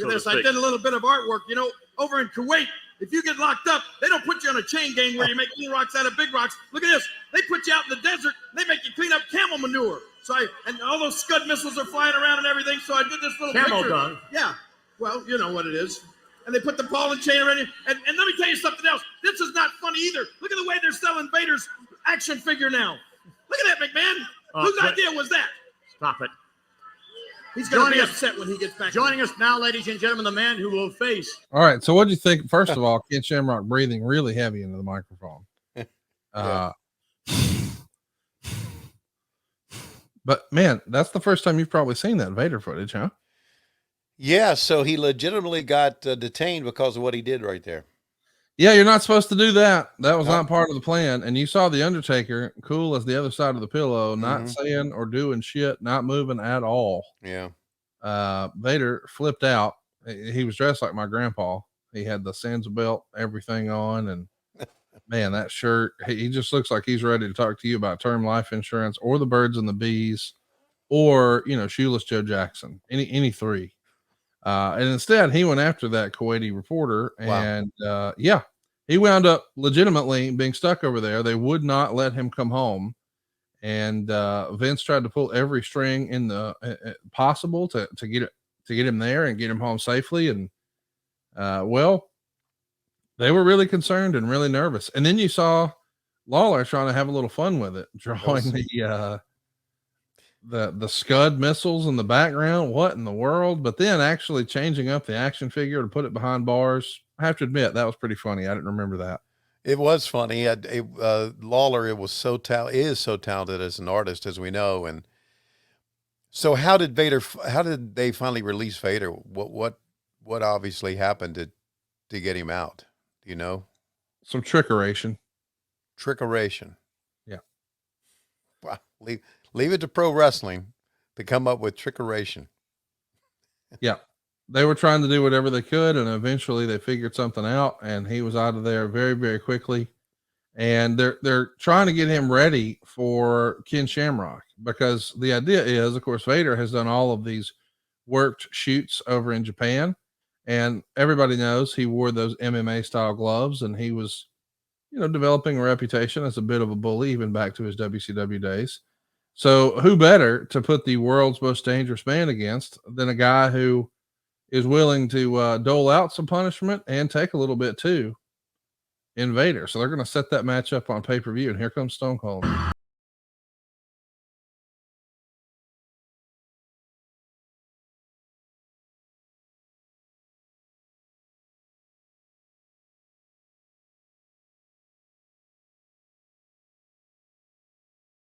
Look at this. I did a little bit of artwork. You know, over in Kuwait, if you get locked up, they don't put you on a chain gang where you make little rocks out of big rocks. Look at this. They put you out in the desert. They make you clean up camel manure. And all those Scud missiles are flying around and everything. So I did this little camel picture. dung. Yeah. Well, you know what it is. And they put the ball and chain around you. And let me tell you something else. This is not funny either. Look at the way they're selling Vader's action figure now. Look at that, McMahon. Whose idea was that? Stop it. He's going to be upset when he gets back. Joining us now, ladies and gentlemen, the man who will face. All right. So what do you think? First of all, Ken Shamrock breathing really heavy into the microphone. But man, that's the first time you've probably seen that Vader footage, huh? Yeah. So he legitimately got detained because of what he did right there. Yeah, you're not supposed to do that. That was not part of the plan. And you saw the Undertaker, cool as the other side of the pillow, not saying or doing shit, not moving at all. Yeah. Vader flipped out. He was dressed like my grandpa. He had the Sansa belt, everything on, and man, that shirt. He just looks like he's ready to talk to you about term life insurance or the birds and the bees, or Shoeless Joe Jackson. Any three. And instead he went after that Kuwaiti reporter and, he wound up legitimately being stuck over there. They would not let him come home. And, Vince tried to pull every string in the possible to get him there and get him home safely. And, they were really concerned and really nervous. And then you saw Lawler trying to have a little fun with it, drawing the Scud missiles in the background. What in the world? But then actually changing up the action figure to put it behind bars. I have to admit that was pretty funny. I didn't remember that. It was funny. Lawler, is so talented as an artist, as we know. And so how did they finally release Vader? What obviously happened to get him out? Do you know? Some trickeration. Yeah. Wow. Leave it to pro wrestling to come up with trickeration. Yeah. They were trying to do whatever they could, and eventually they figured something out, and he was out of there very, very quickly. And they're trying to get him ready for Ken Shamrock, because the idea is, of course, Vader has done all of these worked shoots over in Japan, and everybody knows he wore those MMA style gloves, and he was, developing a reputation as a bit of a bully, even back to his WCW days. So who better to put the world's most dangerous man against than a guy who is willing to dole out some punishment and take a little bit too in Vader. So they're going to set that match up on pay-per-view, and here comes Stone Cold.